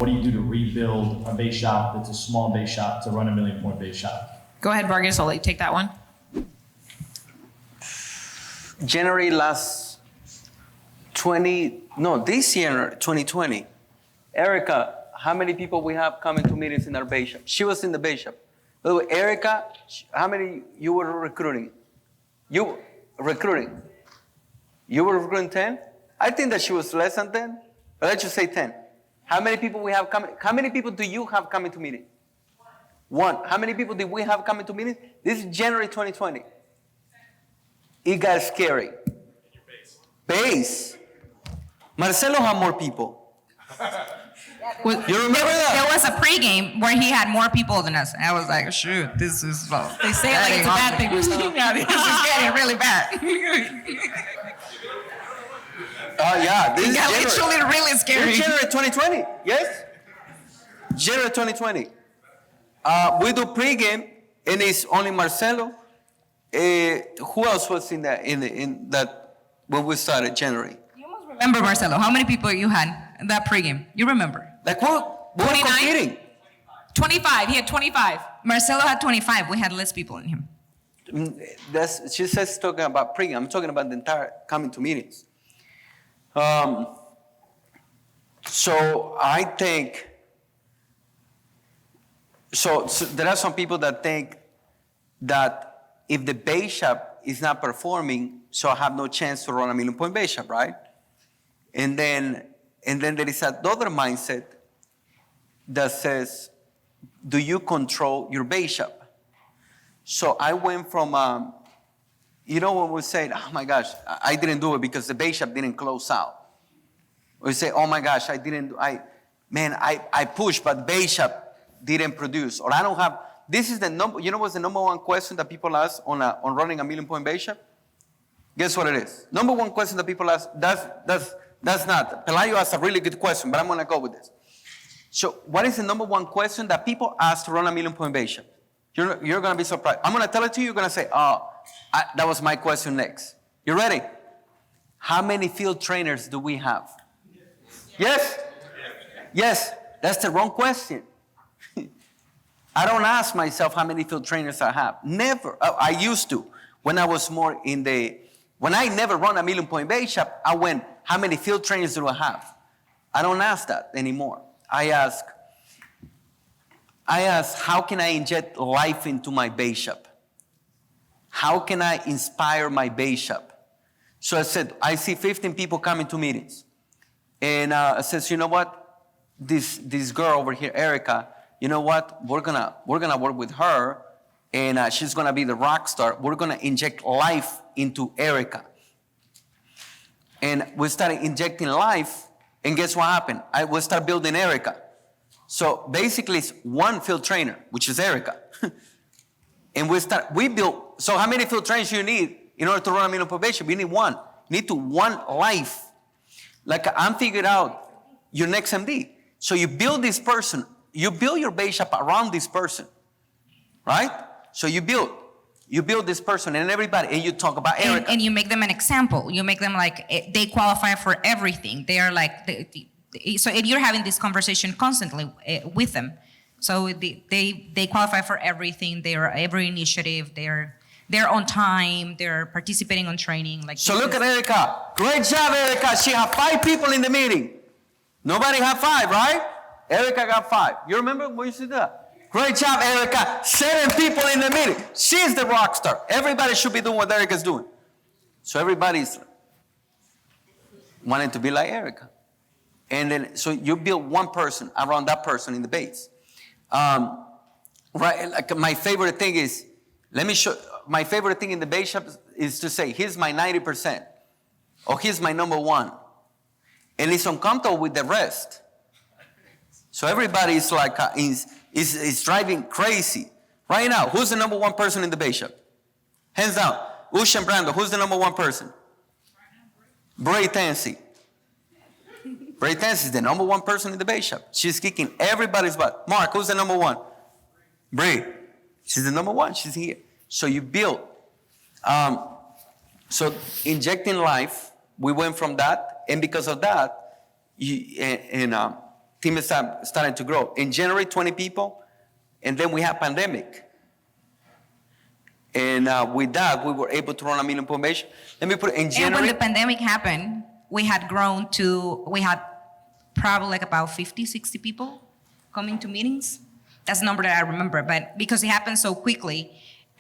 what do you do to rebuild a base shop that's a small base shop to run a $1 million point base shop? Go ahead, Vargas. I'll let you take that one. January last this year, 2020. Erica, how many people we have coming to meetings in our base shop? She was in the base shop. By the way, Erica, how many you were recruiting? You were recruiting 10? I think that she was less than 10, but let's just say 10. How many people we have coming? How many people do you have coming to meetings? One. How many people did we have coming to meetings? This is January 2020. It got scary. Base. Marcelo had more people. You remember that? There was a pregame where he had more people than us. And I was like, shoot, this is They say it like it's a bad thing. Yeah, this is getting really bad. Yeah, this is Yeah, January. literally really scary. This is January 2020, yes? January 2020. We do pregame, and it's only Marcelo. Who else was in that when we started January? You must remember, Marcelo, how many people you had in that pregame? You remember? Like what? We were 29? competing. 25. He had 25. Marcelo had 25. We had less people in him. She says talking about pregame. I'm talking about the entire coming to meetings. So I think. So there are some people that think that if the base shop is not performing, so I have no chance to run a $1 million point base shop, right? And then there is another mindset that says, do you control your base shop? So I went from, when we say, oh my gosh, I didn't do it because the base shop didn't close out. Or you say, oh my gosh, I pushed, but base shop didn't produce. Or I don't have, this is the number, what's the number one question that people ask on running a $1 million point base shop? Guess what it is? Number one question that people ask, that's not. Pelayo asked a really good question, but I'm going to go with this. So what is the number one question that people ask to run a $1 million point base shop? You're going to be surprised. I'm going to tell it to you. You're going to say, that was my question next. You ready? How many field trainers do we have? Yes? Yes. That's the wrong question. I don't ask myself how many field trainers I have. Never. I used to. When I was more when I never run a $1 million point base shop, I went, how many field trainers do I have? I don't ask that anymore. I ask, how can I inject life into my base shop? How can I inspire my base shop? So I said, I see 15 people coming to meetings. And I says, you know what? This girl over here, Erica, you know what? We're gonna work with her, and she's gonna be the rock star. We're gonna inject life into Erica. And we started injecting life, and guess what happened? We start building Erica. So basically, it's one field trainer, which is Erica. And we built. So how many field trainers you need in order to run a $1 million point base shop? You need one. You need one life. Like I'm figuring out your next MD. So you build this person. You build your base shop around this person, right? So you build this person and everybody, and you talk about Erica. And you make them an example. You make them like they qualify for everything. They are like, so you're having this conversation constantly with them. So they qualify for everything. They are every initiative. They're on time. They're participating on training. Like so, look at Erica. Great job, Erica. She had 5 people in the meeting. Nobody had 5, right? Erica got 5. You remember when you said that? Great job, Erica. 7 people in the meeting. She's the rock star. Everybody should be doing what Erica's doing. So everybody's wanting to be like Erica. And then, so you build one person around that person in the base. Right? Like my favorite thing is, my favorite thing in the base shop is to say, here's my 90%. Or here's my number 1. And it's uncomfortable with the rest. So everybody is like, is driving crazy. Right now, who's the number 1 person in the base shop? Hands down. Ush and Brando, who's the number 1 person? Bray Tansy. Bray Tansy is the number 1 person in the base shop. She's kicking everybody's butt. Mark, who's the number 1? Bray. She's the number 1. She's here. So you build. So injecting life, we went from that. And because of that, team is starting to grow. In January, 20 people, and then we had pandemic. And with that, we were able to run $1 million base. Let me put it in And January. when the pandemic happened, we had probably like about 50, 60 people coming to meetings. That's a number that I remember, but because it happened so quickly,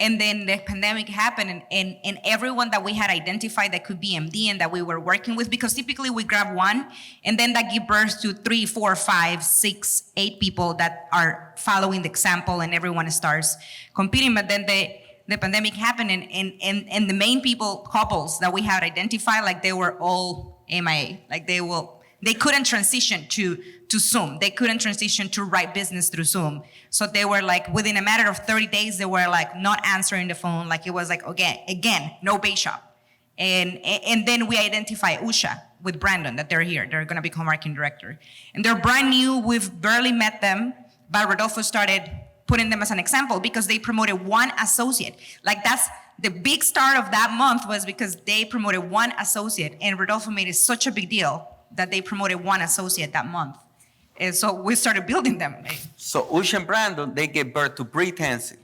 and then the pandemic happened, and everyone that we had identified that could be MD and that we were working with, because typically we grab one, and then that give birth to 3, 4, 5, 6, 8 people that are following the example, and everyone starts competing. But then the pandemic happened, and the main couples that we had identified, like they were all MIA, like they couldn't transition to Zoom. They couldn't transition to write business through Zoom. So they were like, within a matter of 30 days, they were like not answering the phone. Like it was like, again, no base shop. And then we identify Usha with Brandon, that they're here. They're gonna become marketing director. And they're brand new, we've barely met them, but Rodolfo started putting them as an example because they promoted one associate. Like that's the big start of that month, was because they promoted one associate, and Rodolfo made it such a big deal that they promoted one associate that month. And so we started building them. So Usha and Brandon, they gave birth to Bree Tansey.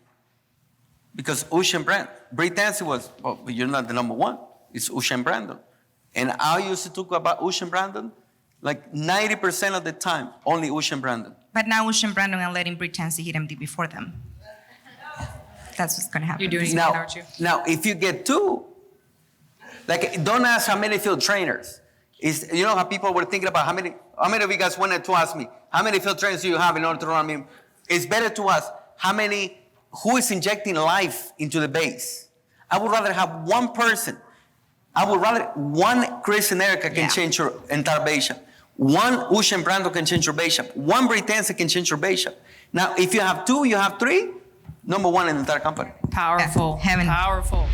Because Usha and Bree Tansey was, well, you're not the number one. It's Usha and Brandon. And I used to talk about Usha and Brandon like 90% of the time, only Usha and Brandon. But now Usha and Brandon are letting Bree Tansey hit MD before them. That's what's gonna happen. You're doing it, Now, aren't you? now, if you get two, like don't ask how many field trainers. You know how people were thinking about how many of you guys wanted to ask me, how many field trainers do you have in order to run me? It's better to ask who is injecting life into the base. I would rather have one person. I would rather one Chris and Erica can change your entire base shop. One Usha and Brando can change your base shop. One Britannica can change your base shop. Now, if you have two, you have three, number one in the entire company. Powerful. Heaven. Powerful.